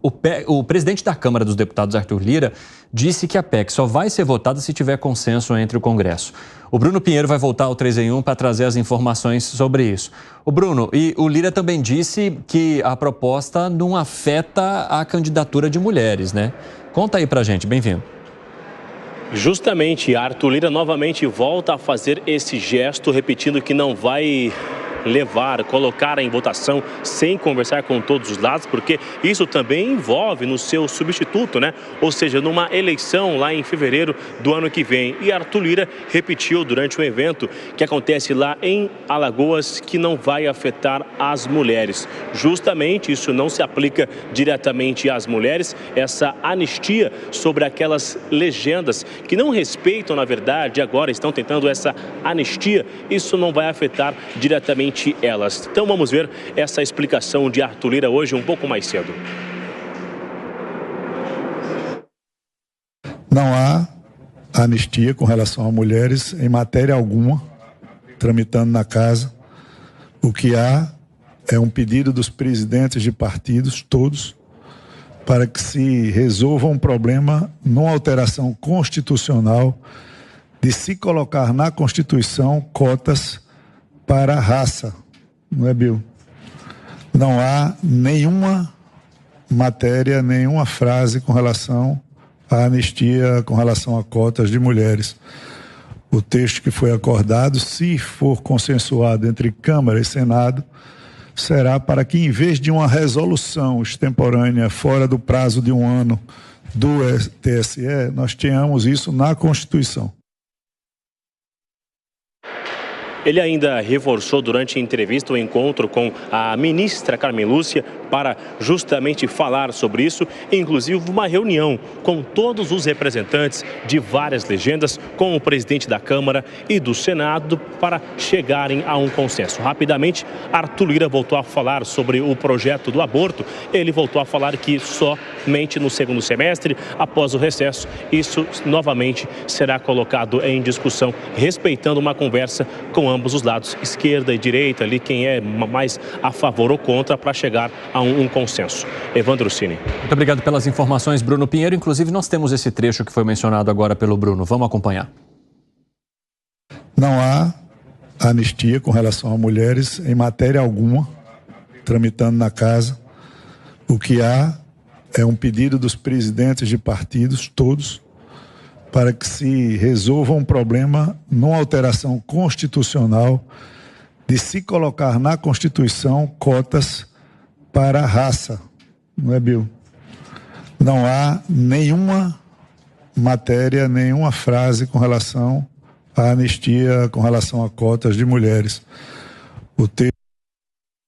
O presidente da Câmara dos Deputados, Arthur Lira, disse que a PEC só vai ser votada se tiver consenso entre o Congresso. O Bruno Pinheiro vai voltar ao 3 em 1 para trazer as informações sobre isso. O Bruno, e o Lira também disse que a proposta não afeta a candidatura de mulheres, né? Conta aí pra gente, bem-vindo. Justamente, Arthur Lira novamente volta a fazer esse gesto, repetindo que não vai colocar em votação sem conversar com todos os lados, porque isso também envolve no seu substituto, né? Ou seja, numa eleição lá em fevereiro do ano que vem. E Arthur Lira repetiu durante um evento que acontece lá em Alagoas que não vai afetar as mulheres. Justamente isso não se aplica diretamente às mulheres, essa anistia sobre aquelas legendas que não respeitam, na verdade, agora estão tentando essa anistia, isso não vai afetar diretamente elas. Então vamos ver essa explicação de Arthur Lira hoje um pouco mais cedo. Não há anistia com relação a mulheres em matéria alguma, tramitando na casa. O que há é um pedido dos presidentes de partidos, todos, para que se resolva um problema numa alteração constitucional de se colocar na Constituição cotas para a raça, não é, Bill? Não há nenhuma matéria, nenhuma frase com relação à anistia, com relação a cotas de mulheres. O texto que foi acordado, se for consensuado entre Câmara e Senado, será para que, em vez de uma resolução extemporânea fora do prazo de um ano do TSE, nós tenhamos isso na Constituição. Ele ainda reforçou durante a entrevista o encontro com a ministra Carmen Lúcia para justamente falar sobre isso, inclusive uma reunião com todos os representantes de várias legendas, com o presidente da Câmara e do Senado, para chegarem a um consenso. Rapidamente, Arthur Lira voltou a falar sobre o projeto do aborto. Ele voltou a falar que somente no segundo semestre, após o recesso, isso novamente será colocado em discussão, respeitando uma conversa com ambos os lados, esquerda e direita, ali quem é mais a favor ou contra, para chegar a um consenso. Evandro Cini. Muito obrigado pelas informações, Bruno Pinheiro. Inclusive, nós temos esse trecho que foi mencionado agora pelo Bruno. Vamos acompanhar. Não há anistia com relação a mulheres em matéria alguma, tramitando na casa. O que há é um pedido dos presidentes de partidos, todos, para que se resolva um problema numa alteração constitucional de se colocar na Constituição cotas para a raça, não é, Bill? Não há nenhuma matéria, nenhuma frase com relação à anistia, com relação a cotas de mulheres. O texto...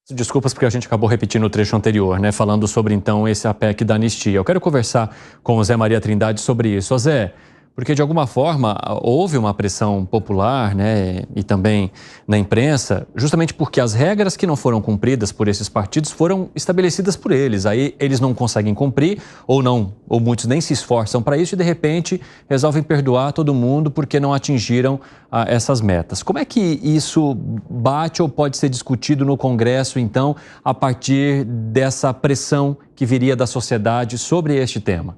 Desculpas porque a gente acabou repetindo o trecho anterior, né? Falando sobre, então, esse APEC da anistia. Eu quero conversar com o Zé Maria Trindade sobre isso. Ô, Zé, porque de alguma forma houve uma pressão popular, né, e também na imprensa, justamente porque as regras que não foram cumpridas por esses partidos foram estabelecidas por eles. Aí eles não conseguem cumprir, ou não, ou muitos nem se esforçam para isso e de repente resolvem perdoar todo mundo porque não atingiram essas metas. Como é que isso bate ou pode ser discutido no Congresso, então, a partir dessa pressão que viria da sociedade sobre este tema?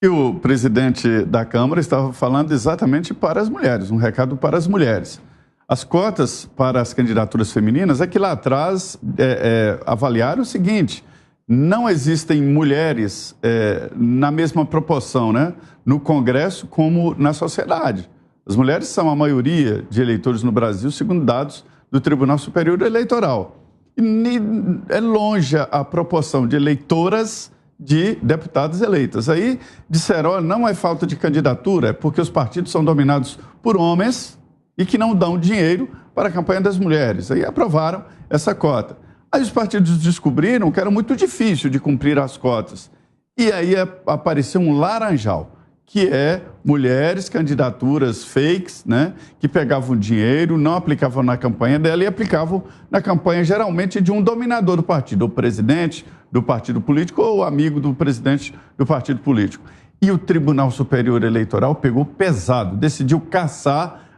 E o presidente da Câmara estava falando exatamente para as mulheres, um recado para as mulheres. As cotas para as candidaturas femininas é que lá atrás avaliaram o seguinte: não existem mulheres na mesma proporção, né, no Congresso como na sociedade. As mulheres são a maioria de eleitores no Brasil, segundo dados do Tribunal Superior Eleitoral. E é longe a proporção de eleitoras de deputadas eleitas. Aí disseram, olha, não é falta de candidatura, é porque os partidos são dominados por homens e que não dão dinheiro para a campanha das mulheres. Aí aprovaram essa cota. Aí os partidos descobriram que era muito difícil de cumprir as cotas. E aí apareceu um laranjal, que é mulheres, candidaturas fakes, né, que pegavam dinheiro, não aplicavam na campanha dela e aplicavam na campanha geralmente de um dominador do partido, o presidente do partido político ou amigo do presidente do partido político. E o Tribunal Superior Eleitoral pegou pesado, decidiu caçar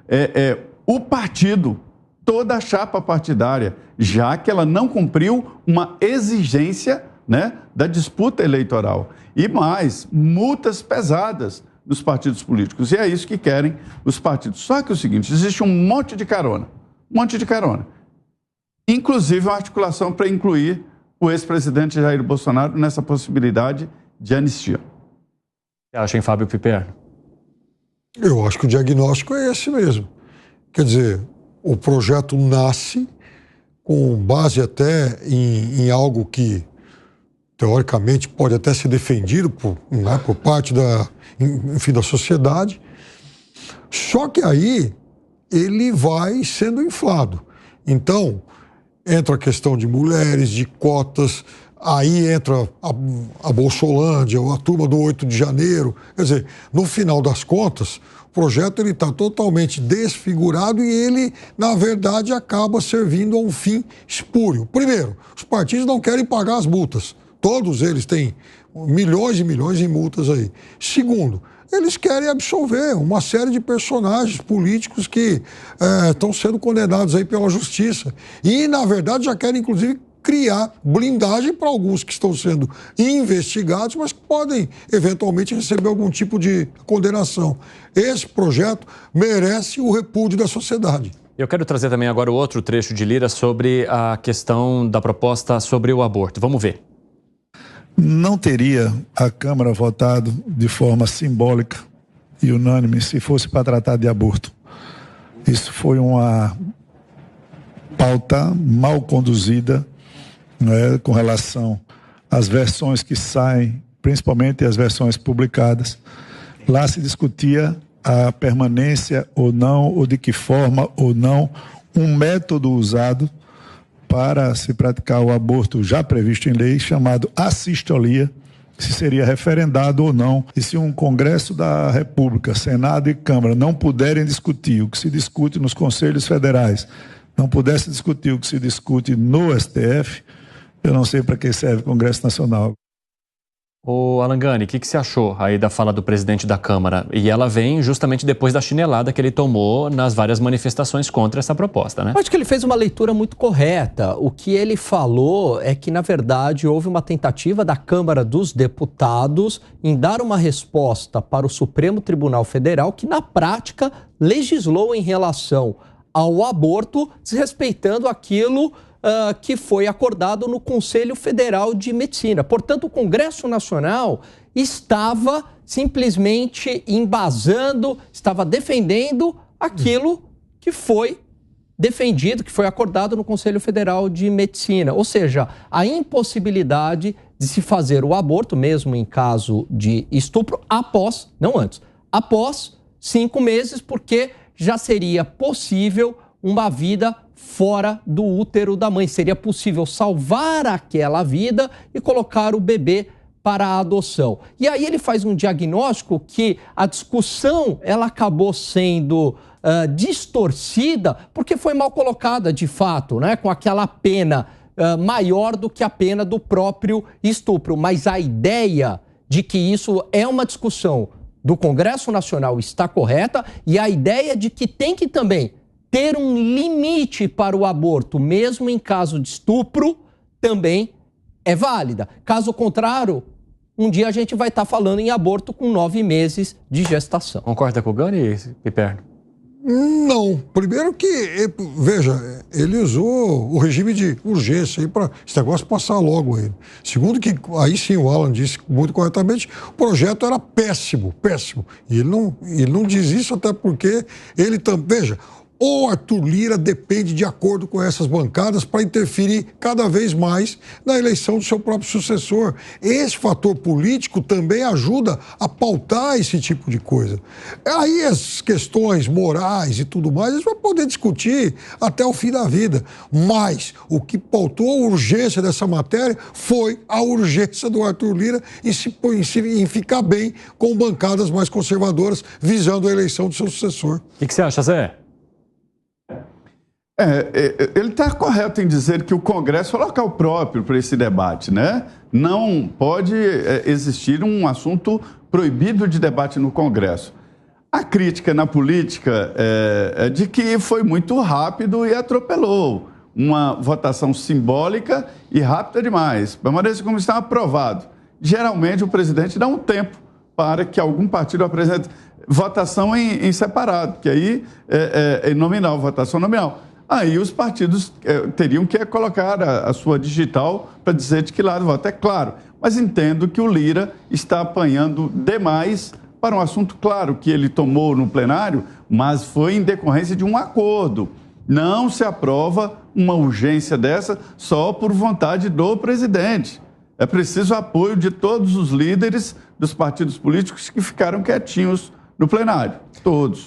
o partido, toda a chapa partidária, já que ela não cumpriu uma exigência né, da disputa eleitoral. E mais, multas pesadas nos partidos políticos. E é isso que querem os partidos. Só que é o seguinte, existe um monte de carona. Inclusive uma articulação para incluir o ex-presidente Jair Bolsonaro nessa possibilidade de anistia. Você acha, hein, Fábio Piperno? Eu acho que o diagnóstico é esse mesmo. Quer dizer, o projeto nasce com base até em algo que, teoricamente, pode até ser defendido por parte da sociedade. Só que aí ele vai sendo inflado. Então, entra a questão de mulheres, de cotas, aí entra a Bolsolândia, a turma do 8 de janeiro. Quer dizer, no final das contas, o projeto está totalmente desfigurado e ele, na verdade, acaba servindo a um fim espúrio. Primeiro, os partidos não querem pagar as multas. Todos eles têm milhões e milhões de multas aí. Segundo, eles querem absolver uma série de personagens políticos que estão sendo condenados aí pela justiça. E, na verdade, já querem, inclusive, criar blindagem para alguns que estão sendo investigados, mas que podem, eventualmente, receber algum tipo de condenação. Esse projeto merece o repúdio da sociedade. Eu quero trazer também agora o outro trecho de Lira sobre a questão da proposta sobre o aborto. Vamos ver. Não teria a Câmara votado de forma simbólica e unânime se fosse para tratar de aborto. Isso foi uma pauta mal conduzida, né, com relação às versões que saem, principalmente as versões publicadas. Lá se discutia a permanência ou não, ou de que forma ou não, um método usado para se praticar o aborto já previsto em lei, chamado assistolia, se seria referendado ou não. E se um Congresso da República, Senado e Câmara não puderem discutir o que se discute nos conselhos federais, não pudesse discutir o que se discute no STF, eu não sei para que serve o Congresso Nacional. Ô Alangani, o que você achou aí da fala do presidente da Câmara? E ela vem justamente depois da chinelada que ele tomou nas várias manifestações contra essa proposta, né? Acho que ele fez uma leitura muito correta. O que ele falou é que, na verdade, houve uma tentativa da Câmara dos Deputados em dar uma resposta para o Supremo Tribunal Federal que, na prática, legislou em relação ao aborto, desrespeitando aquilo que foi acordado no Conselho Federal de Medicina. Portanto, o Congresso Nacional estava simplesmente embasando, estava defendendo aquilo que foi defendido, que foi acordado no Conselho Federal de Medicina. Ou seja, a impossibilidade de se fazer o aborto, mesmo em caso de estupro, após, não antes, após 5 meses, porque já seria possível uma vida fora do útero da mãe. Seria possível salvar aquela vida e colocar o bebê para a adoção. E aí ele faz um diagnóstico que a discussão ela acabou sendo distorcida porque foi mal colocada de fato, né? Com aquela pena maior do que a pena do próprio estupro. Mas a ideia de que isso é uma discussão do Congresso Nacional está correta e a ideia de que tem que também ter um limite para o aborto, mesmo em caso de estupro, também é válida. Caso contrário, um dia a gente vai estar falando em aborto com 9 meses de gestação. Concorda com o Gani, Piperno? Não. Primeiro que, veja, ele usou o regime de urgência aí para esse negócio passar logo aí. Segundo que, aí sim o Alan disse muito corretamente, o projeto era péssimo. E ele não diz isso até porque ele também, veja, o Arthur Lira depende de acordo com essas bancadas para interferir cada vez mais na eleição do seu próprio sucessor. Esse fator político também ajuda a pautar esse tipo de coisa. Aí as questões morais e tudo mais, a gente vai poder discutir até o fim da vida. Mas o que pautou a urgência dessa matéria foi a urgência do Arthur Lira em ficar bem com bancadas mais conservadoras visando a eleição do seu sucessor. O que você acha, Zé? Ele está correto em dizer que o Congresso é o local próprio para esse debate, né? Não pode existir um assunto proibido de debate no Congresso. A crítica na política é de que foi muito rápido e atropelou uma votação simbólica e rápida demais. Permaneça como está aprovado. Geralmente, o presidente dá um tempo para que algum partido apresente votação em separado, que aí é nominal, votação nominal. Aí os partidos teriam que colocar a sua digital para dizer de que lado vota. É claro, mas entendo que o Lira está apanhando demais para um assunto claro que ele tomou no plenário, mas foi em decorrência de um acordo. Não se aprova uma urgência dessa só por vontade do presidente. É preciso apoio de todos os líderes dos partidos políticos que ficaram quietinhos no plenário. Todos.